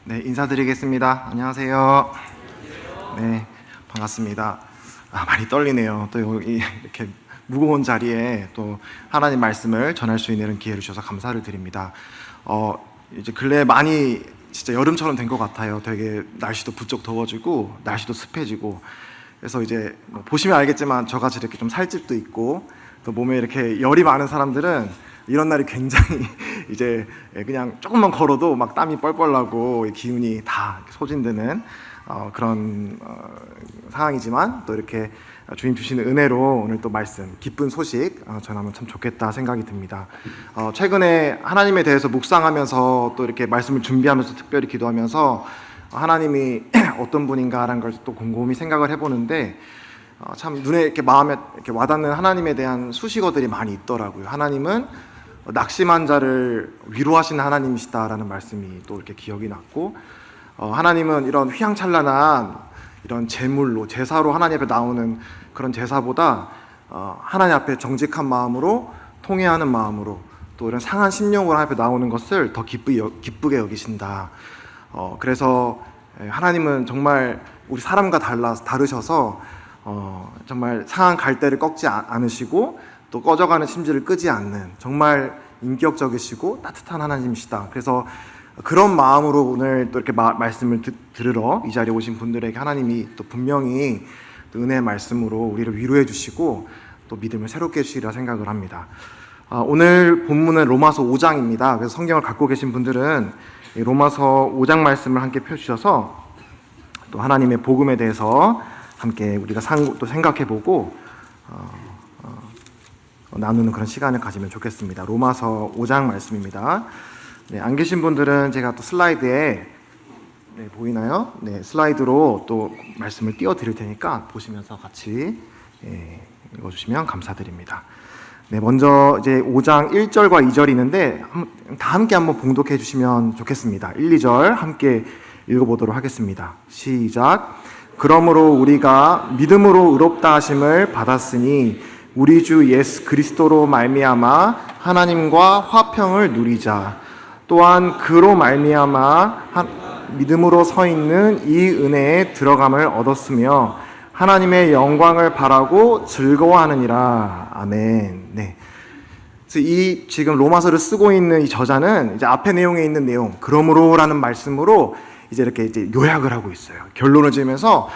네, 인사드리겠습니다. 안녕하세요. 네, 반갑습니다. 많이 떨리네요. 또 여기 이렇게 무거운 자리에 또 하나님 말씀을 전할 수 있는 이런 기회를 주셔서 감사를 드립니다. 이제 근래 많이 진짜 여름처럼 된 것 같아요. 되게 날씨도 부쩍 더워지고 날씨도 습해지고, 그래서 이제 뭐 보시면 알겠지만 저같이 이렇게 좀 살집도 있고 또 몸에 이렇게 열이 많은 사람들은 이런 날이 굉장히 이제 그냥 조금만 걸어도 막 땀이 뻘뻘 나고 기운이 다 소진되는 그런 상황이지만, 또 이렇게 주님 주시는 은혜로 오늘 또 말씀, 기쁜 소식 전하면 참 좋겠다 생각이 듭니다. 최근에 하나님에 대해서 묵상하면서 또 이렇게 말씀을 준비하면서 특별히 기도하면서 하나님이 어떤 분인가라는 걸 또 곰곰이 생각을 해보는데, 참 눈에 이렇게 마음에 이렇게 와닿는 하나님에 대한 수식어들이 많이 있더라고요. 하나님은 낙심한 자를 위로하시는 하나님이시다라는 말씀이 또 이렇게 기억이 났고, 하나님은 이런 휘황찬란한 이런 제물로, 제사로 하나님 앞에 나오는 그런 제사보다 하나님 앞에 정직한 마음으로, 통회하는 마음으로, 또 이런 상한 심령으로 하나님 앞에 나오는 것을 더 기쁘게 여기신다. 그래서 하나님은 정말 우리 사람과 다르셔서 정말 상한 갈대를 꺾지 않으시고 또 꺼져가는 심지를 끄지 않는 정말 인격적이시고 따뜻한 하나님이시다. 그래서 그런 마음으로 오늘 또 이렇게 말씀을 들으러 이 자리에 오신 분들에게 하나님이 또 분명히 또 은혜의 말씀으로 우리를 위로해 주시고 또 믿음을 새롭게 해주시리라 생각을 합니다. 오늘 본문은 로마서 5장입니다. 그래서 성경을 갖고 계신 분들은 이 로마서 5장 말씀을 함께 펴주셔서 또 하나님의 복음에 대해서 함께 우리가 또 생각해보고 나누는 그런 시간을 가지면 좋겠습니다. 로마서 5장 말씀입니다. 네, 안 계신 분들은 제가 또 슬라이드에 보이나요? 네, 슬라이드로 또 말씀을 띄워드릴 테니까 보시면서 같이 읽어주시면 감사드립니다. 네, 먼저 이제 5장 1절과 2절이 있는데 다 함께 한번 봉독해 주시면 좋겠습니다. 1, 2절 함께 읽어보도록 하겠습니다. 시작. 그러므로 우리가 믿음으로 의롭다 하심을 받았으니 우리 주 예수 그리스도로 말미암아 하나님과 화평을 누리자. 또한 그로 말미암아 믿음으로 서 있는 이 은혜에 들어감을 얻었으며 하나님의 영광을 바라고 즐거워하느니라. 아멘. 네. 이 지금 로마서를 쓰고 있는 이 저자는 이제 앞에 내용에 있는 내용, 그러므로라는 말씀으로 이제 요약을 하고 있어요. 결론을 지으면서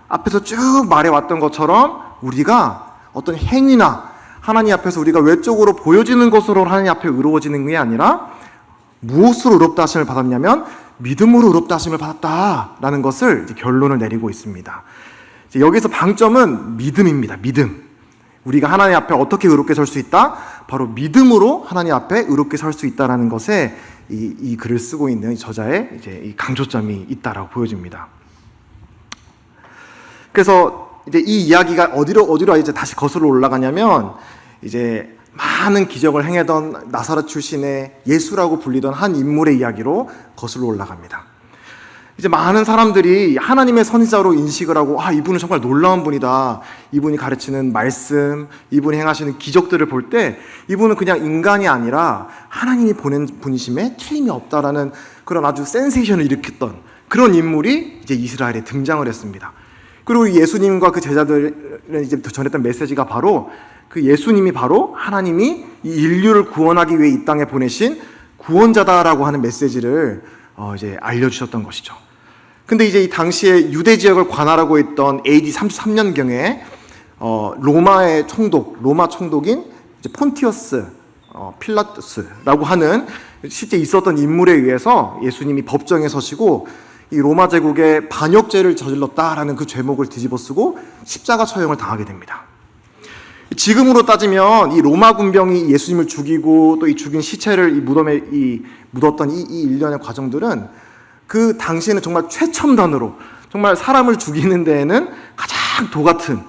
앞에서 쭉 말해왔던 것처럼 우리가 어떤 행위나 하나님 앞에서 우리가 외적으로 보여지는 것으로 하나님 앞에 의로워지는 게 아니라 무엇으로 의롭다 하심을 받았냐면 믿음으로 의롭다 하심을 받았다라는 것을 이제 결론을 내리고 있습니다. 이제 여기서 방점은 믿음입니다. 믿음. 우리가 하나님 앞에 어떻게 의롭게 설 수 있다? 바로 믿음으로 하나님 앞에 의롭게 설 수 있다라는 것에 이 글을 쓰고 있는 저자의 이제 이 강조점이 있다라고 보여집니다. 그래서 이제 이 이야기가 어디로 이제 다시 거슬러 올라가냐면, 이제 많은 기적을 행하던 나사렛 출신의 예수라고 불리던 한 인물의 이야기로 거슬러 올라갑니다. 이제 많은 사람들이 하나님의 선지자로 인식을 하고, 이분은 정말 놀라운 분이다. 이분이 가르치는 말씀, 이분이 행하시는 기적들을 볼 때 이분은 그냥 인간이 아니라 하나님이 보낸 분이심에 틀림이 없다라는 그런 아주 센세이션을 일으켰던 그런 인물이 이제 이스라엘에 등장을 했습니다. 그리고 예수님과 그 제자들은 이제 전했던 메시지가 바로 그 예수님이 바로 하나님이 이 인류를 구원하기 위해 이 땅에 보내신 구원자다라고 하는 메시지를 이제 알려주셨던 것이죠. 근데 이제 이 당시에 유대 지역을 관할하고 있던 AD 33년경에 로마 총독인 이제 폰티어스 필라투스라고 하는 실제 있었던 인물에 의해서 예수님이 법정에 서시고 이 로마 제국의 반역죄를 저질렀다라는 그 죄목을 뒤집어쓰고 십자가 처형을 당하게 됩니다. 지금으로 따지면 이 로마 군병이 예수님을 죽이고 또 이 죽인 시체를 이 무덤에 묻었던 이 일련의 과정들은 그 당시에는 정말 최첨단으로, 정말 사람을 죽이는 데에는 가장 도 같은,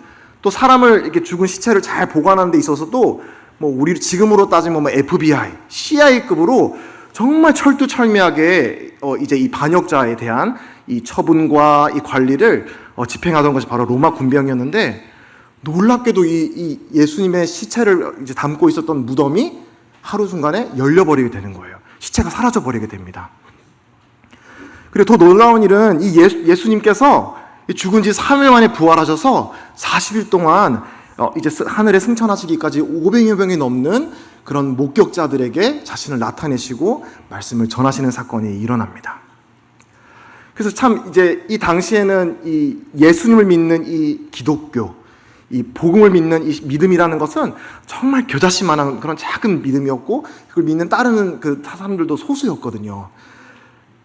또 사람을 이렇게 죽은 시체를 잘 보관하는 데 있어서도 뭐 우리 지금으로 따지면 뭐 FBI, CIA급으로 정말 철두철미하게 이제 이 반역자에 대한 이 처분과 이 관리를 집행하던 것이 바로 로마 군병이었는데, 놀랍게도 이 예수님의 시체를 이제 담고 있었던 무덤이 하루 순간에 열려버리게 되는 거예요. 시체가 사라져버리게 됩니다. 그리고 더 놀라운 일은 이 예수님께서 죽은 지 3일 만에 부활하셔서 40일 동안 이제 하늘에 승천하시기까지 500여 명이 넘는 그런 목격자들에게 자신을 나타내시고 말씀을 전하시는 사건이 일어납니다. 그래서 참 이제 이 당시에는 이 예수님을 믿는 이 기독교, 이 복음을 믿는 이 믿음이라는 것은 정말 겨자씨만한 그런 작은 믿음이었고, 그걸 믿는 따르는 그 사람들도 소수였거든요.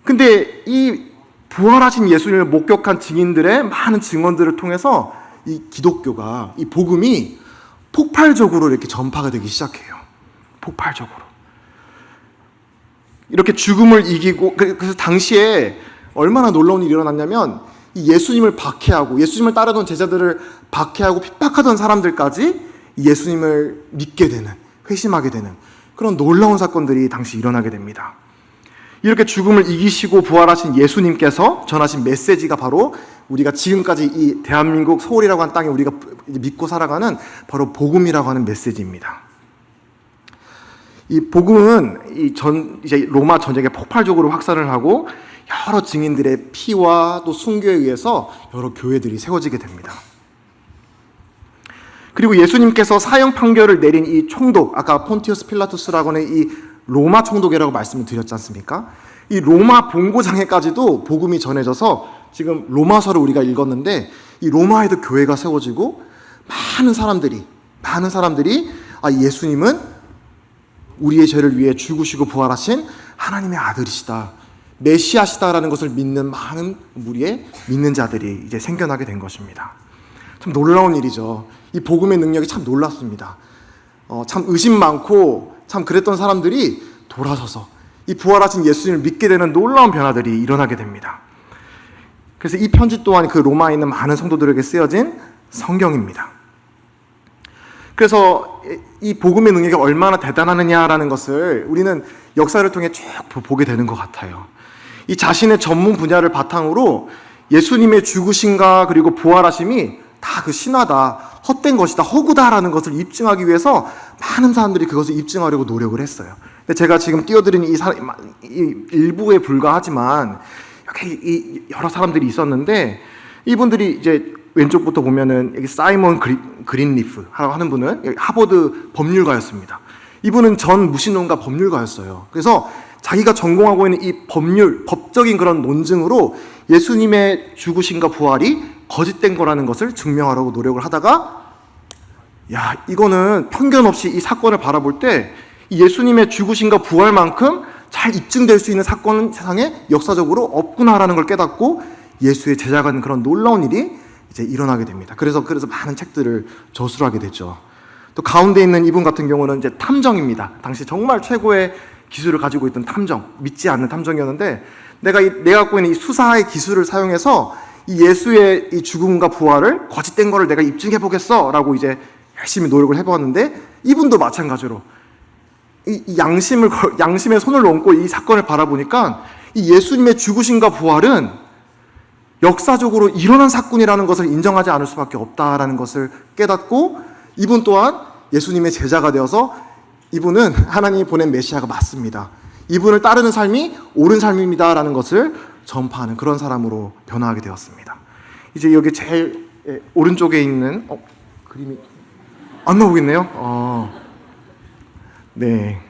근데 이 부활하신 예수님을 목격한 증인들의 많은 증언들을 통해서 이 기독교가, 이 복음이 폭발적으로 이렇게 전파가 되기 시작해요. 폭발적으로. 이렇게 죽음을 이기고, 그래서 당시에 얼마나 놀라운 일이 일어났냐면, 이 예수님을 박해하고, 예수님을 따르던 제자들을 박해하고 핍박하던 사람들까지 예수님을 믿게 되는, 회심하게 되는 그런 놀라운 사건들이 당시 일어나게 됩니다. 이렇게 죽음을 이기시고 부활하신 예수님께서 전하신 메시지가 바로 우리가 지금까지 이 대한민국 서울이라고 하는 땅에 우리가 믿고 살아가는 바로 복음이라고 하는 메시지입니다. 이 복음은 이제 로마 전쟁에 폭발적으로 확산을 하고 여러 증인들의 피와 또 순교에 의해서 여러 교회들이 세워지게 됩니다. 그리고 예수님께서 사형 판결을 내린 이 총독, 아까 폰티우스 필라투스라고 하는 이 로마 총독이라고 말씀을 드렸지 않습니까? 이 로마 본고장에까지도 복음이 전해져서 지금 로마서를 우리가 읽었는데 이 로마에도 교회가 세워지고 많은 사람들이 예수님은 우리의 죄를 위해 죽으시고 부활하신 하나님의 아들이시다, 메시아시다라는 것을 믿는 많은 무리의 믿는 자들이 이제 생겨나게 된 것입니다. 참 놀라운 일이죠. 이 복음의 능력이 참 놀랐습니다. 참 의심 많고 참 그랬던 사람들이 돌아서서 이 부활하신 예수님을 믿게 되는 놀라운 변화들이 일어나게 됩니다. 그래서 이 편지 또한 그 로마에 있는 많은 성도들에게 쓰여진 성경입니다. 그래서 이 복음의 능력이 얼마나 대단하느냐라는 것을 우리는 역사를 통해 쭉 보게 되는 것 같아요. 이 자신의 전문 분야를 바탕으로 예수님의 죽으심과 그리고 부활하심이 다 그 신화다, 헛된 것이다, 허구다라는 것을 입증하기 위해서 많은 사람들이 그것을 입증하려고 노력을 했어요. 근데 제가 지금 띄워드리는 이 일부에 불과하지만 이렇게 여러 사람들이 있었는데, 이분들이 이제 왼쪽부터 보면은 여기 사이먼 그린리프 하는 분은 하버드 법률가였습니다. 이분은 전 무신론가 법률가였어요. 그래서 자기가 전공하고 있는 이 법적인 그런 논증으로 예수님의 죽으심과 부활이 거짓된 거라는 것을 증명하려고 노력을 하다가, 이거는 편견 없이 이 사건을 바라볼 때 예수님의 죽으심과 부활만큼 잘 입증될 수 있는 사건은 세상에 역사적으로 없구나라는 걸 깨닫고 예수의 제자가 된 그런 놀라운 일이 이제 일어나게 됩니다. 그래서 많은 책들을 저술하게 되죠. 또 가운데 있는 이분 같은 경우는 이제 탐정입니다. 당시 정말 최고의 기술을 가지고 있던 탐정, 믿지 않는 탐정이었는데, 내가 갖고 있는 이 수사의 기술을 사용해서 이 예수의 이 죽음과 부활을 거짓된 거를 내가 입증해 보겠어라고 이제 열심히 노력을 해보았는데, 이분도 마찬가지로 이 양심에 손을 얹고 이 사건을 바라보니까 이 예수님의 죽으심과 부활은 역사적으로 일어난 사건이라는 것을 인정하지 않을 수밖에 없다라는 것을 깨닫고, 이분 또한 예수님의 제자가 되어서 이분은 하나님이 보낸 메시아가 맞습니다, 이분을 따르는 삶이 옳은 삶입니다라는 것을 전파하는 그런 사람으로 변화하게 되었습니다. 이제 여기 제일 오른쪽에 있는 그림이 안 나오겠네요. 네.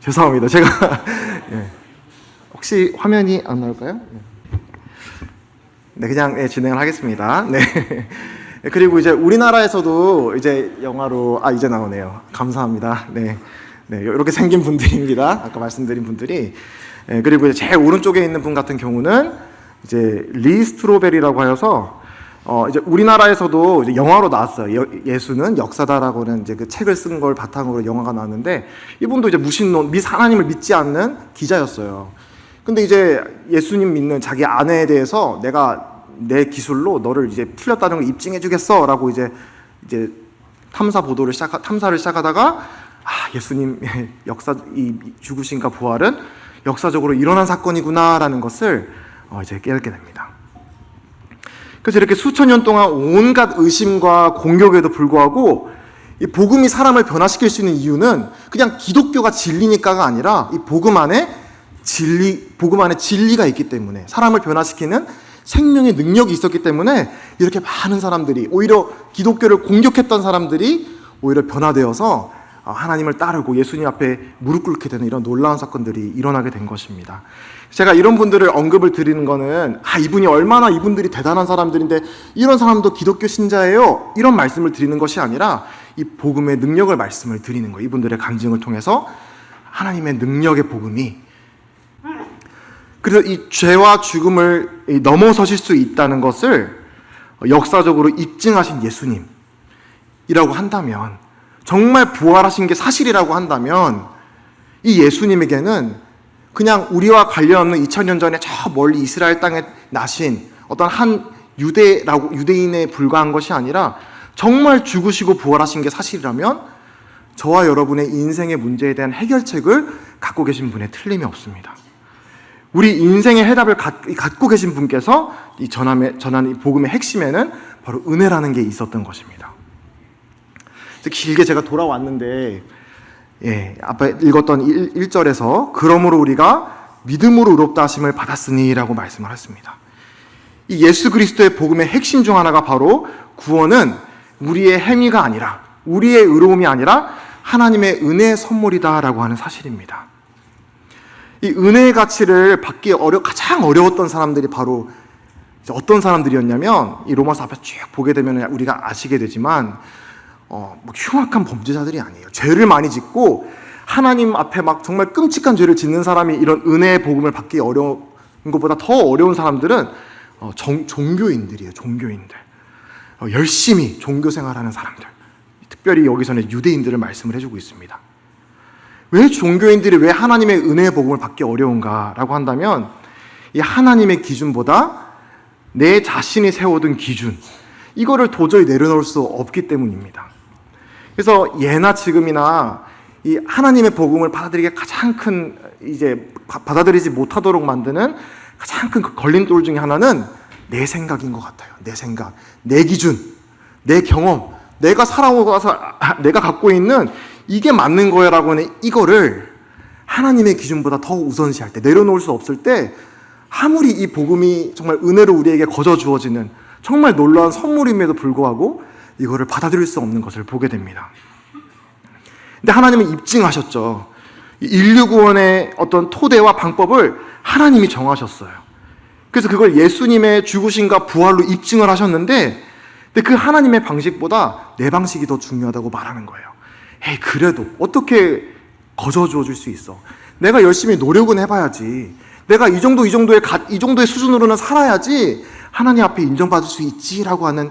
죄송합니다. 제가 혹시 화면이 안 나올까요? 네, 그냥 진행을 하겠습니다. 네. 그리고 이제 우리나라에서도 이제 영화로 이제 나오네요. 감사합니다. 네, 이렇게 생긴 분들입니다. 아까 말씀드린 분들이. 그리고 이제 제일 오른쪽에 있는 분 같은 경우는 이제 리 스트로벨이라고 하여서 이제 우리나라에서도 이제 영화로 나왔어요. 예수는 역사다라고는 이제 그 책을 쓴 걸 바탕으로 영화가 나왔는데, 이분도 이제 무신론, 하나님을 믿지 않는 기자였어요. 근데 이제 예수님 믿는 자기 아내에 대해서 내가 내 기술로 너를 이제 틀렸다는 걸 입증해 주겠어라고 이제 탐사를 시작하다가 예수님 이 죽으심과 부활은 역사적으로 일어난 사건이구나라는 것을 이제 깨닫게 됩니다. 그래서 이렇게 수천 년 동안 온갖 의심과 공격에도 불구하고 이 복음이 사람을 변화시킬 수 있는 이유는 그냥 기독교가 진리니까가 아니라 이 복음 안에 복음 안에 진리가 있기 때문에, 사람을 변화시키는 생명의 능력이 있었기 때문에 이렇게 많은 사람들이, 오히려 기독교를 공격했던 사람들이 오히려 변화되어서 하나님을 따르고 예수님 앞에 무릎 꿇게 되는 이런 놀라운 사건들이 일어나게 된 것입니다. 제가 이런 분들을 언급을 드리는 거는 이분이 얼마나 이분들이 대단한 사람들인데 이런 사람도 기독교 신자예요, 이런 말씀을 드리는 것이 아니라 이 복음의 능력을 말씀을 드리는 거예요. 이분들의 간증을 통해서 하나님의 능력의 복음이, 그래서 이 죄와 죽음을 넘어서실 수 있다는 것을 역사적으로 입증하신 예수님이라고 한다면, 정말 부활하신 게 사실이라고 한다면, 이 예수님에게는 그냥 우리와 관련 없는 2000년 전에 저 멀리 이스라엘 땅에 나신 어떤 한 유대인에 불과한 것이 아니라, 정말 죽으시고 부활하신 게 사실이라면 저와 여러분의 인생의 문제에 대한 해결책을 갖고 계신 분에 틀림이 없습니다. 우리 인생의 해답을 갖고 계신 분께서 이 전한 이 복음의 핵심에는 바로 은혜라는 게 있었던 것입니다. 길게 제가 돌아왔는데, 앞에 읽었던 1절에서 그러므로 우리가 믿음으로 의롭다 하심을 받았으니 라고 말씀을 했습니다. 이 예수 그리스도의 복음의 핵심 중 하나가 바로 구원은 우리의 행위가 아니라, 우리의 의로움이 아니라 하나님의 은혜의 선물이다 라고 하는 사실입니다. 이 은혜의 가치를 받기 가장 어려웠던 사람들이 바로 어떤 사람들이었냐면, 이 로마서 앞에 쭉 보게 되면 우리가 아시게 되지만 흉악한 범죄자들이 아니에요. 죄를 많이 짓고 하나님 앞에 막 정말 끔찍한 죄를 짓는 사람이 이런 은혜의 복음을 받기 어려운 것보다 더 어려운 사람들은 종교인들이에요. 종교인들. 열심히 종교 생활하는 사람들. 특별히 여기서는 유대인들을 말씀을 해주고 있습니다. 왜 종교인들이 왜 하나님의 은혜의 복음을 받기 어려운가라고 한다면, 이 하나님의 기준보다 내 자신이 세워둔 기준, 이거를 도저히 내려놓을 수 없기 때문입니다. 그래서 예나 지금이나 이 하나님의 복음을 받아들이기 가장 큰, 받아들이지 못하도록 만드는 가장 큰 그 걸림돌 중에 하나는 내 생각인 것 같아요. 내 생각, 내 기준, 내 경험, 내가 살아오고 와서 내가 갖고 있는 이게 맞는 거야라고 하는 이거를 하나님의 기준보다 더 우선시할 때, 내려놓을 수 없을 때, 아무리 이 복음이 정말 은혜로 우리에게 거저 주어지는 정말 놀라운 선물임에도 불구하고 이거를 받아들일 수 없는 것을 보게 됩니다. 근데 하나님은 입증하셨죠. 인류 구원의 어떤 토대와 방법을 하나님이 정하셨어요. 그래서 그걸 예수님의 죽으심과 부활로 입증을 하셨는데, 근데 그 하나님의 방식보다 내 방식이 더 중요하다고 말하는 거예요. 그래도 어떻게 거저 주어줄 수 있어? 내가 열심히 노력은 해봐야지. 내가 이 정도의 수준으로는 살아야지 하나님 앞에 인정받을 수 있지라고 하는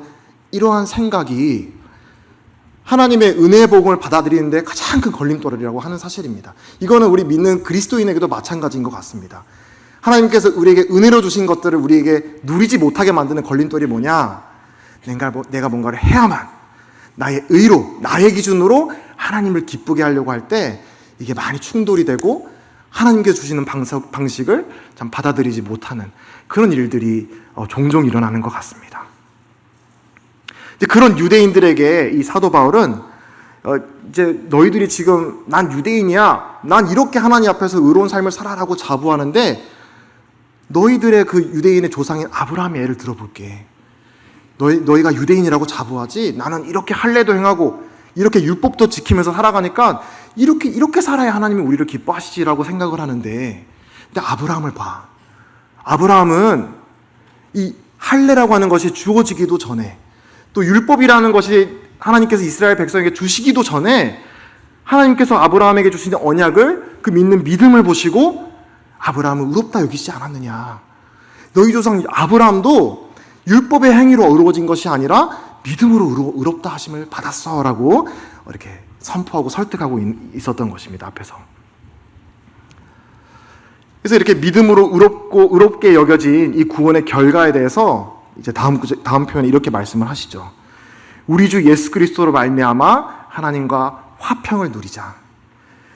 이러한 생각이 하나님의 은혜의 복음을 받아들이는데 가장 큰 걸림돌이라고 하는 사실입니다. 이거는 우리 믿는 그리스도인에게도 마찬가지인 것 같습니다. 하나님께서 우리에게 은혜로 주신 것들을 우리에게 누리지 못하게 만드는 걸림돌이 뭐냐? 내가 뭔가를 해야만, 나의 의로, 나의 기준으로 하나님을 기쁘게 하려고 할 때 이게 많이 충돌이 되고 하나님께서 주시는 방식을 참 받아들이지 못하는 그런 일들이 종종 일어나는 것 같습니다. 그런 유대인들에게 이 사도 바울은 이제 너희들이 지금 난 유대인이야, 난 이렇게 하나님 앞에서 의로운 삶을 살아라고 자부하는데, 너희들의 그 유대인의 조상인 아브라함의 예를 들어볼게. 너희가 유대인이라고 자부하지, 나는 이렇게 할례도 행하고 이렇게 율법도 지키면서 살아가니까 이렇게 살아야 하나님이 우리를 기뻐하시지라고 생각을 하는데, 근데 아브라함을 봐. 아브라함은 이 할례라고 하는 것이 주어지기도 전에, 또 율법이라는 것이 하나님께서 이스라엘 백성에게 주시기도 전에 하나님께서 아브라함에게 주신 언약을, 그 믿는 믿음을 보시고 아브라함을 의롭다 여기지 않았느냐. 너희 조상 아브라함도 율법의 행위로 의로워진 것이 아니라 믿음으로 의롭다 하심을 받았어 라고 이렇게 선포하고 설득하고 있었던 것입니다, 앞에서. 그래서 이렇게 믿음으로 의롭게 여겨진 이 구원의 결과에 대해서 이제 다음 표현에 이렇게 말씀을 하시죠. 우리 주 예수 그리스도로 말미암아 하나님과 화평을 누리자.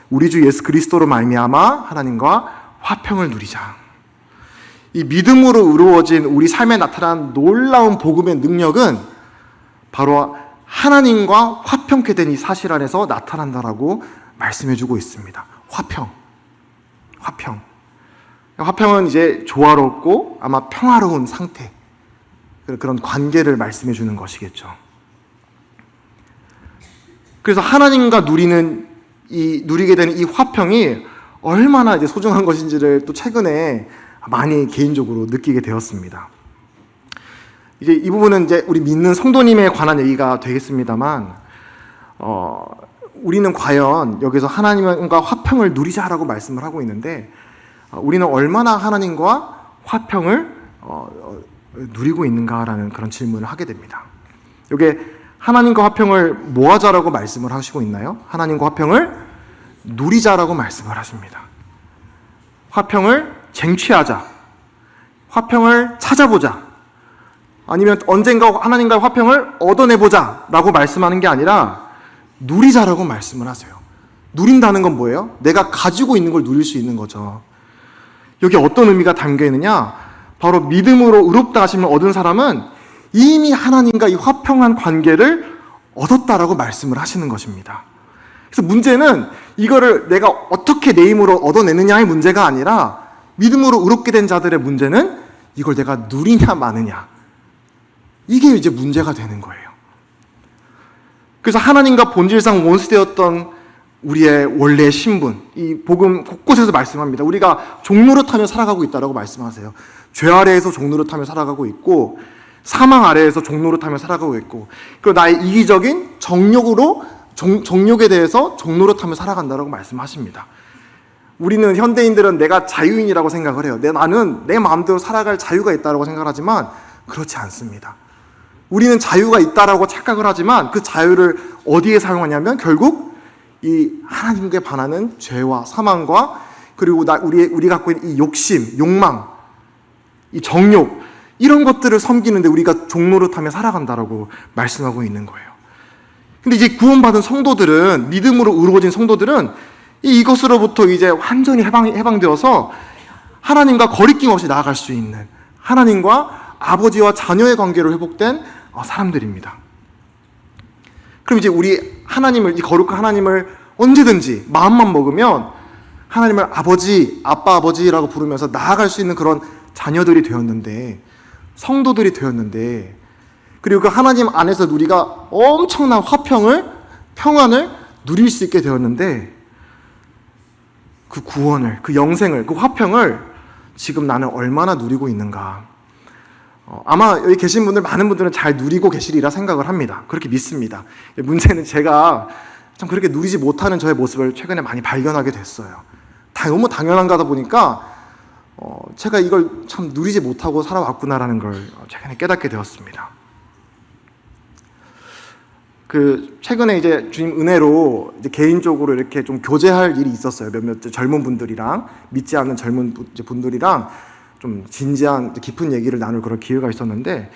우리 주 예수 그리스도로 말미암아 하나님과 화평을 누리자. 이 믿음으로 의로워진 우리 삶에 나타난 놀라운 복음의 능력은 바로 하나님과 화평케 된 이 사실 안에서 나타난다라고 말씀해주고 있습니다. 화평. 화평은 이제 조화롭고 아마 평화로운 상태, 그런 관계를 말씀해 주는 것이겠죠. 그래서 하나님과 누리게 되는 이 화평이 얼마나 이제 소중한 것인지를 또 최근에 많이 개인적으로 느끼게 되었습니다. 이제 이 부분은 이제 우리 믿는 성도님에 관한 얘기가 되겠습니다만, 우리는 과연 여기서 하나님과 화평을 누리자라고 말씀을 하고 있는데, 우리는 얼마나 하나님과 화평을 누리고 있는가라는 그런 질문을 하게 됩니다. 이게 하나님과 화평을 뭐 하자라고 말씀을 하시고 있나요? 하나님과 화평을 누리자라고 말씀을 하십니다. 화평을 쟁취하자, 화평을 찾아보자, 아니면 언젠가 하나님과의 화평을 얻어내보자 라고 말씀하는 게 아니라 누리자라고 말씀을 하세요. 누린다는 건 뭐예요? 내가 가지고 있는 걸 누릴 수 있는 거죠. 여기 어떤 의미가 담겨 있느냐? 바로 믿음으로 의롭다 하심을 얻은 사람은 이미 하나님과 이 화평한 관계를 얻었다라고 말씀을 하시는 것입니다. 그래서 문제는 이거를 내가 어떻게 내 힘으로 얻어내느냐의 문제가 아니라, 믿음으로 의롭게 된 자들의 문제는 이걸 내가 누리냐 마느냐, 이게 이제 문제가 되는 거예요. 그래서 하나님과 본질상 원수되었던 우리의 원래의 신분, 이 복음 곳곳에서 말씀합니다. 우리가 종노릇하며 살아가고 있다라고 말씀하세요. 죄 아래에서 종노릇하며 살아가고 있고, 사망 아래에서 종노릇하며 살아가고 있고, 그리고 나의 이기적인 정욕에 대해서 종노릇하며 살아간다라고 말씀하십니다. 우리는 현대인들은 내가 자유인이라고 생각을 해요. 나는 내 마음대로 살아갈 자유가 있다고 생각하지만 그렇지 않습니다. 우리는 자유가 있다라고 착각을 하지만 그 자유를 어디에 사용하냐면 결국 이 하나님께 반하는 죄와 사망과, 그리고 우리 갖고 있는 이 욕심, 욕망, 이 정욕, 이런 것들을 섬기는데 우리가 종노릇하며 살아간다라고 말씀하고 있는 거예요. 근데 이제 구원받은 성도들은, 믿음으로 의로워진 성도들은 이것으로부터 이제 완전히 해방되어서 하나님과 거리낌 없이 나아갈 수 있는, 하나님과 아버지와 자녀의 관계로 회복된 사람들입니다. 그럼 이제 우리 하나님을, 이 거룩한 하나님을 언제든지 마음만 먹으면 하나님을 아버지, 아빠, 아버지라고 부르면서 나아갈 수 있는 그런 자녀들이 되었는데, 성도들이 되었는데, 그리고 그 하나님 안에서 우리가 엄청난 화평을, 평안을 누릴 수 있게 되었는데, 그 구원을, 그 영생을, 그 화평을 지금 나는 얼마나 누리고 있는가. 아마 여기 계신 분들, 많은 분들은 잘 누리고 계시리라 생각을 합니다. 그렇게 믿습니다. 문제는 제가 참 그렇게 누리지 못하는 저의 모습을 최근에 많이 발견하게 됐어요. 너무 당연한가다 보니까 제가 이걸 참 누리지 못하고 살아왔구나라는 걸 최근에 깨닫게 되었습니다. 최근에 이제 주님 은혜로 이제 개인적으로 이렇게 좀 교제할 일이 있었어요. 몇몇 젊은 분들이랑, 믿지 않는 젊은 분들이랑 좀 진지한 깊은 얘기를 나눌 그런 기회가 있었는데,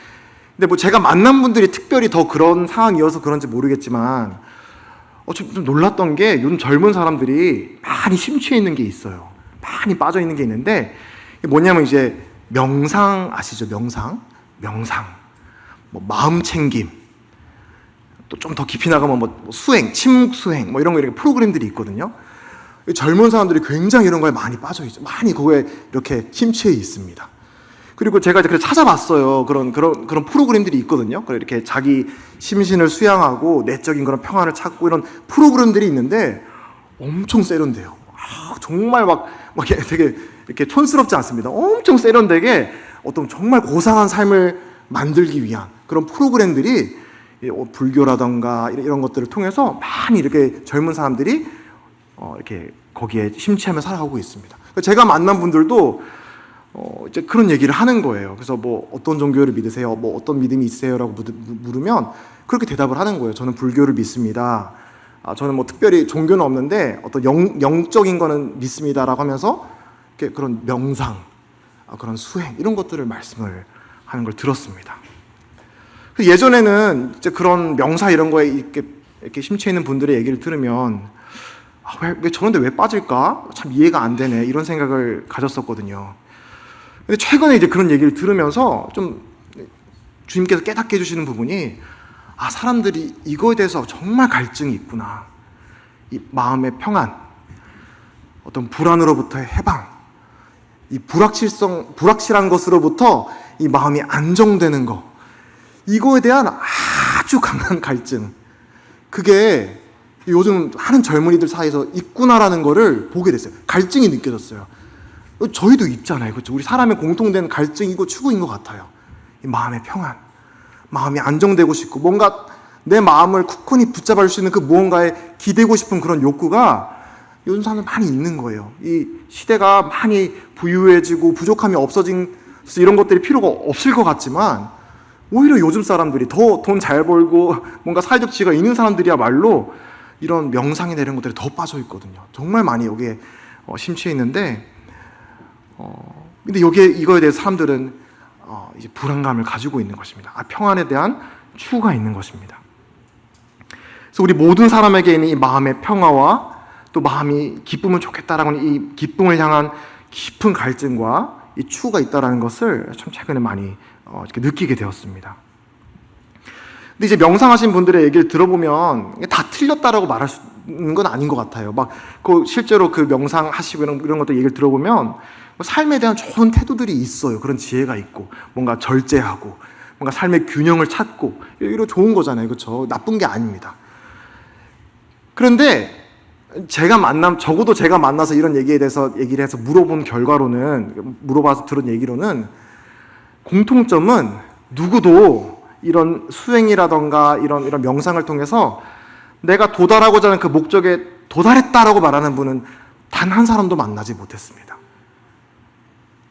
근데 뭐 제가 만난 분들이 특별히 더 그런 상황이어서 그런지 모르겠지만, 좀 놀랐던 게 요즘 젊은 사람들이 많이 심취해 있는 게 있어요. 많이 빠져 있는 게 있는데, 뭐냐면 이제 명상 아시죠? 명상, 뭐 마음 챙김, 또 좀 더 깊이 나가면 뭐 수행, 침묵 수행, 뭐 이런 거, 이렇게 프로그램들이 있거든요. 젊은 사람들이 굉장히 이런 거에 많이 빠져 있죠. 많이 그거에 이렇게 심취해 있습니다. 그리고 제가 이제 찾아봤어요. 그런 프로그램들이 있거든요. 이렇게 자기 심신을 수양하고 내적인 그런 평안을 찾고 이런 프로그램들이 있는데 엄청 세련돼요. 정말 막 되게 이렇게 촌스럽지 않습니다. 엄청 세련되게 어떤 정말 고상한 삶을 만들기 위한 그런 프로그램들이, 불교라던가 이런 것들을 통해서 많이 이렇게 젊은 사람들이 이렇게 거기에 심취하며 살아가고 있습니다. 제가 만난 분들도 이제 그런 얘기를 하는 거예요. 그래서 뭐 어떤 종교를 믿으세요? 뭐 어떤 믿음이 있으세요?라고 물으면 그렇게 대답을 하는 거예요. 저는 불교를 믿습니다. 저는 뭐 특별히 종교는 없는데 어떤 영적인 거는 믿습니다라고 하면서 이렇게 그런 명상, 그런 수행, 이런 것들을 말씀을 하는 걸 들었습니다. 예전에는 이제 그런 명사 이런 거에 이렇게 심취해 있는 분들의 얘기를 들으면 왜 저런데 왜 빠질까? 참 이해가 안 되네, 이런 생각을 가졌었거든요. 근데 최근에 이제 그런 얘기를 들으면서 좀 주님께서 깨닫게 해주시는 부분이, 사람들이 이거에 대해서 정말 갈증이 있구나. 이 마음의 평안, 어떤 불안으로부터의 해방, 이 불확실한 것으로부터 이 마음이 안정되는 것, 이거에 대한 아주 강한 갈증, 그게 요즘 하는 젊은이들 사이에서 있구나라는 거를 보게 됐어요. 갈증이 느껴졌어요. 저희도 있잖아요. 그렇죠? 우리 사람의 공통된 갈증이고 추구인 것 같아요. 이 마음의 평안, 마음이 안정되고 싶고 뭔가 내 마음을 쿠쿠니 붙잡을 수 있는 그 무언가에 기대고 싶은 그런 욕구가 요즘 사람들 많이 있는 거예요. 이 시대가 많이 부유해지고 부족함이 없어진 이런 것들이 필요가 없을 것 같지만 오히려 요즘 사람들이 더 돈 잘 벌고 뭔가 사회적 지위가 있는 사람들이야말로 이런 명상이나 이런 것들에 더 빠져 있거든요. 정말 많이 여기에 심취해 있는데 근데 이거에 대해서 사람들은 이제 불안감을 가지고 있는 것입니다. 평안에 대한 추구가 있는 것입니다. 그래서 우리 모든 사람에게 있는 이 마음의 평화와 또 마음이 기쁘면 좋겠다라는 이 기쁨을 향한 깊은 갈증과 이 추구가 있다라는 것을 참 최근에 많이 이렇게 느끼게 되었습니다. 근데 이제 명상하신 분들의 얘기를 들어보면 다 틀렸다라고 말할 수 있는 건 아닌 것 같아요. 실제로 그 명상하시고 이런 것들 얘기를 들어보면 삶에 대한 좋은 태도들이 있어요. 그런 지혜가 있고 뭔가 절제하고 뭔가 삶의 균형을 찾고 이거 좋은 거잖아요. 그렇죠? 나쁜 게 아닙니다. 그런데 적어도 제가 만나서 이런 얘기에 대해서 얘기를 해서 물어봐서 들은 얘기로는 공통점은 누구도 이런 수행이라던가 이런 명상을 통해서 내가 도달하고자 하는 그 목적에 도달했다라고 말하는 분은 단 한 사람도 만나지 못했습니다.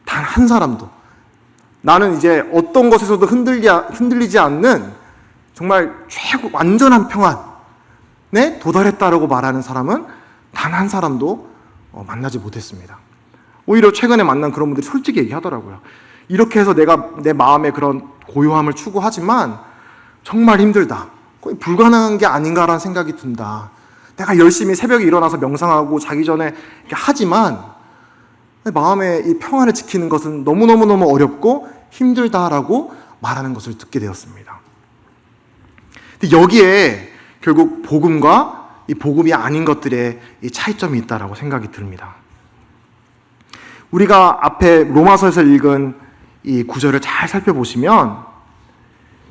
단 한 사람도. 나는 이제 어떤 것에서도 흔들리지 않는 정말 완전한 평안에 도달했다라고 말하는 사람은 단 한 사람도 만나지 못했습니다. 오히려 최근에 만난 그런 분들이 솔직히 얘기하더라고요. 이렇게 해서 내가 내 마음의 그런 고요함을 추구하지만 정말 힘들다. 거의 불가능한 게 아닌가라는 생각이 든다. 내가 열심히 새벽에 일어나서 명상하고 자기 전에 이렇게 하지만 마음의 이 평안을 지키는 것은 너무너무 어렵고 힘들다라고 말하는 것을 듣게 되었습니다. 근데 여기에 결국 복음과 이 복음이 아닌 것들의 이 차이점이 있다라고 생각이 듭니다. 우리가 앞에 로마서에서 읽은 이 구절을 잘 살펴보시면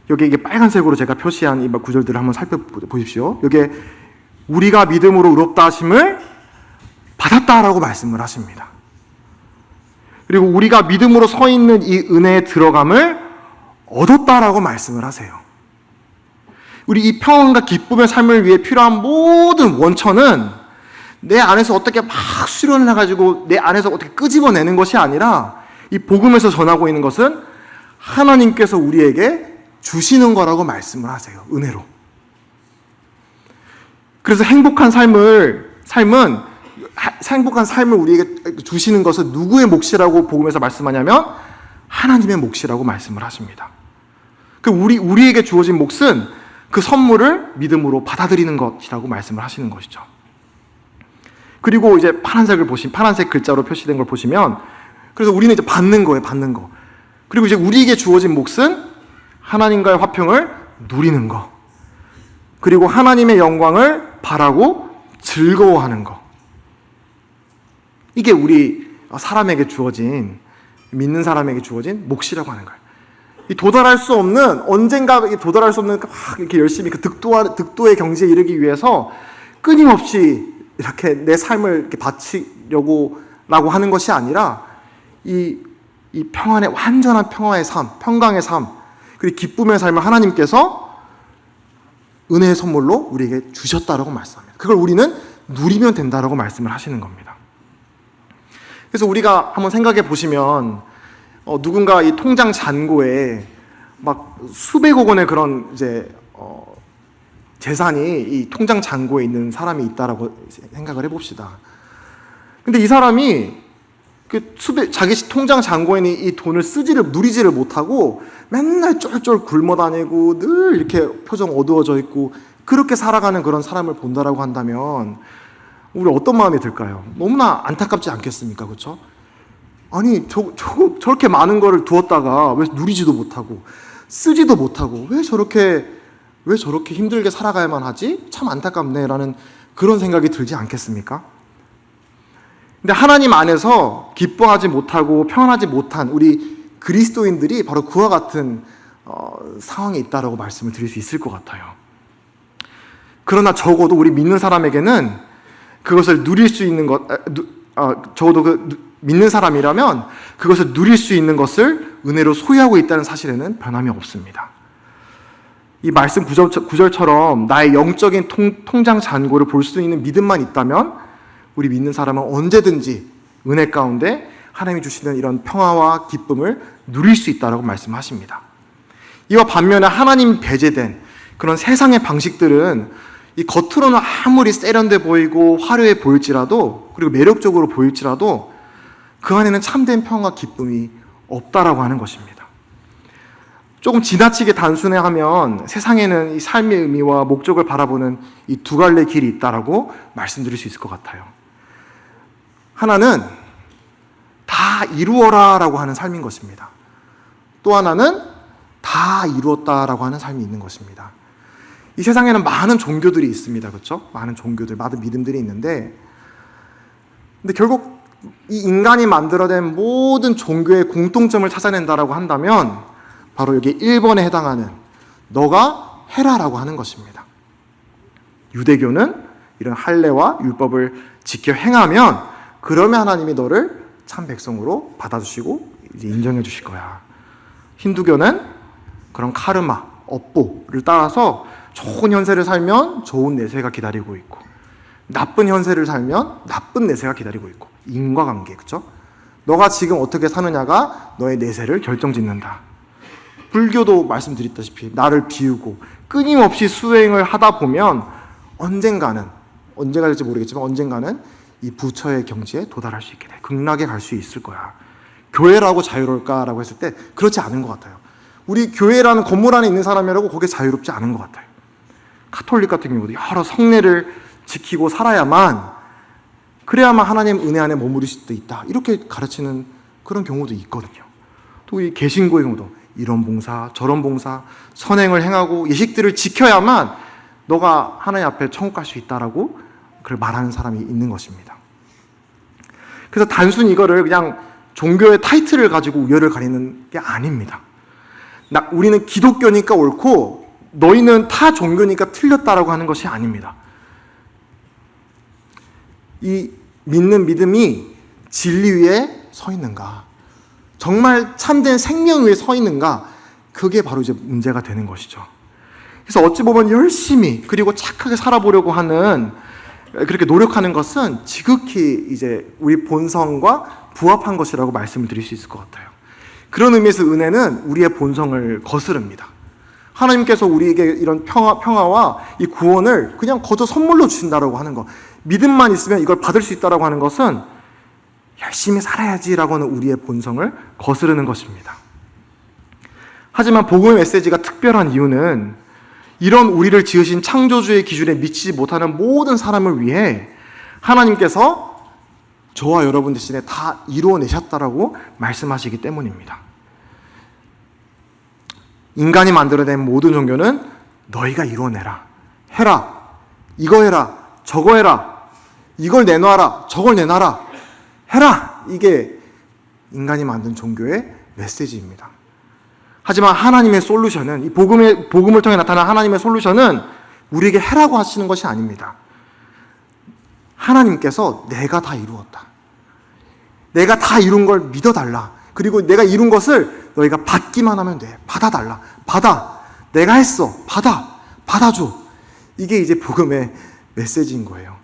여기 이게 빨간색으로 제가 표시한 이 구절들을 한번 살펴보십시오. 여기에 우리가 믿음으로 의롭다 하심을 받았다라고 말씀을 하십니다. 그리고 우리가 믿음으로 서 있는 이 은혜에 들어감을 얻었다라고 말씀을 하세요. 우리 이 평안과 기쁨의 삶을 위해 필요한 모든 원천은 내 안에서 어떻게 막 수련을 해가지고 내 안에서 어떻게 끄집어내는 것이 아니라 이 복음에서 전하고 있는 것은 하나님께서 우리에게 주시는 거라고 말씀을 하세요. 은혜로. 그래서 행복한 삶은 우리에게 주시는 것은 누구의 몫이라고 복음에서 말씀하냐면 하나님의 몫이라고 말씀을 하십니다. 우리에게 주어진 몫은 그 선물을 믿음으로 받아들이는 것이라고 말씀을 하시는 것이죠. 그리고 이제 파란색 글자로 표시된 걸 보시면 그래서 우리는 이제 받는 거예요. 그리고 이제 우리에게 주어진 몫은 하나님과의 화평을 누리는 거. 그리고 하나님의 영광을 바라고 즐거워하는 거. 이게 우리 사람에게 주어진, 믿는 사람에게 주어진 몫이라고 하는 거예요. 언젠가 도달할 수 없는 막 이렇게 열심히 그 득도의 경지에 이르기 위해서 끊임없이 이렇게 내 삶을 이렇게 바치려고라고 하는 것이 아니라 이 평안의 완전한 평강의 삶, 그리고 기쁨의 삶을 하나님께서 은혜의 선물로 우리에게 주셨다라고 말씀합니다. 그걸 우리는 누리면 된다라고 말씀을 하시는 겁니다. 그래서 우리가 한번 생각해 보시면 누군가 이 통장 잔고에 막 수백억 원의 그런 재산이 이 통장 잔고에 있는 사람이 있다라고 생각을 해봅시다. 근데 이 사람이 자기 통장 잔고에 있는 이 돈을 누리지를 못하고 맨날 쫄쫄 굶어 다니고 늘 이렇게 표정 어두워져 있고 그렇게 살아가는 그런 사람을 본다라고 한다면 우리 어떤 마음이 들까요? 너무나 안타깝지 않겠습니까? 그렇죠? 아니 저렇게 많은 거를 두었다가 왜 누리지도 못하고 쓰지도 못하고 왜 저렇게 힘들게 살아가야만 하지? 참 안타깝네 라는 그런 생각이 들지 않겠습니까? 근데 하나님 안에서 기뻐하지 못하고 평안하지 못한 우리 그리스도인들이 바로 그와 같은 상황에 있다라고 말씀을 드릴 수 있을 것 같아요. 그러나 적어도 우리 믿는 사람에게는 그것을 누릴 수 있는 것, 적어도 믿는 사람이라면 그것을 누릴 수 있는 것을 은혜로 소유하고 있다는 사실에는 변함이 없습니다. 이 말씀 구절처럼 나의 영적인 통장 잔고를 볼 수 있는 믿음만 있다면 우리 믿는 사람은 언제든지 은혜 가운데 하나님이 주시는 이런 평화와 기쁨을 누릴 수 있다고 말씀하십니다. 이와 반면에 하나님 배제된 그런 세상의 방식들은 이 겉으로는 아무리 세련돼 보이고 화려해 보일지라도, 그리고 매력적으로 보일지라도 그 안에는 참된 평화와 기쁨이 없다라고 하는 것입니다. 조금 지나치게 단순해하면 세상에는 이 삶의 의미와 목적을 바라보는 이 두 갈래 길이 있다라고 말씀드릴 수 있을 것 같아요. 하나는 다 이루어라라고 하는 삶인 것입니다. 또 하나는 다 이루었다라고 하는 삶이 있는 것입니다. 이 세상에는 많은 종교들이 있습니다. 그렇죠? 많은 종교들, 많은 믿음들이 있는데, 근데 결국 이 인간이 만들어낸 모든 종교의 공통점을 찾아낸다라고 한다면 바로 여기 1번에 해당하는 너가 해라라고 하는 것입니다. 유대교는 이런 할례와 율법을 지켜 행하면 그러면 하나님이 너를 참 백성으로 받아주시고 이제 인정해 주실 거야. 힌두교는 그런 카르마, 업보를 따라서 좋은 현세를 살면 좋은 내세가 기다리고 있고, 나쁜 현세를 살면 나쁜 내세가 기다리고 있고, 인과관계, 그렇죠? 너가 지금 어떻게 사느냐가 너의 내세를 결정짓는다. 불교도 말씀드렸다시피 나를 비우고 끊임없이 수행을 하다 보면 언젠가는, 언제가 될지 모르겠지만 언젠가는 이 부처의 경지에 도달할 수 있게 돼. 극락에 갈 수 있을 거야. 교회라고 자유로울까라고 했을 때 그렇지 않은 것 같아요. 우리 교회라는 건물 안에 있는 사람이라고 거기에 자유롭지 않은 것 같아요. 카톨릭 같은 경우도 여러 성례를 지키고 살아야만, 그래야만 하나님 은혜 안에 머무를 수도 있다, 이렇게 가르치는 그런 경우도 있거든요. 또 이 개신교의 경우도 이런 봉사 저런 봉사 선행을 행하고 예식들을 지켜야만 너가 하나님 앞에 천국 갈 수 있다라고 그걸 말하는 사람이 있는 것입니다. 그래서 단순히 이거를 그냥 종교의 타이틀을 가지고 우열을 가리는 게 아닙니다. 우리는 기독교니까 옳고 너희는 타 종교니까 틀렸다라고 하는 것이 아닙니다. 이 믿는 믿음이 진리 위에 서 있는가, 정말 참된 생명 위에 서 있는가, 그게 바로 이제 문제가 되는 것이죠. 그래서 어찌 보면 열심히 그리고 착하게 살아보려고 하는, 그렇게 노력하는 것은 지극히 이제 우리 본성과 부합한 것이라고 말씀을 드릴 수 있을 것 같아요. 그런 의미에서 은혜는 우리의 본성을 거스릅니다. 하나님께서 우리에게 이런 평화와 이 구원을 그냥 거저 선물로 주신다라고 하는 것, 믿음만 있으면 이걸 받을 수 있다라고 하는 것은 열심히 살아야지라고 하는 우리의 본성을 거스르는 것입니다. 하지만 복음의 메시지가 특별한 이유는 이런 우리를 지으신 창조주의 기준에 미치지 못하는 모든 사람을 위해 하나님께서 저와 여러분 대신에 다 이루어내셨다라고 말씀하시기 때문입니다. 인간이 만들어낸 모든 종교는 너희가 이루어내라, 해라, 이거 해라, 저거 해라, 이걸 내놔라, 저걸 내놔라, 해라, 이게 인간이 만든 종교의 메시지입니다. 하지만 하나님의 솔루션은, 이 복음을 통해 나타난 하나님의 솔루션은 우리에게 해라고 하시는 것이 아닙니다. 하나님께서 내가 다 이루었다, 내가 다 이룬 걸 믿어달라, 그리고 내가 이룬 것을 너희가 받기만 하면 돼, 받아달라, 받아, 내가 했어, 받아줘. 이게 이제 복음의 메시지인 거예요.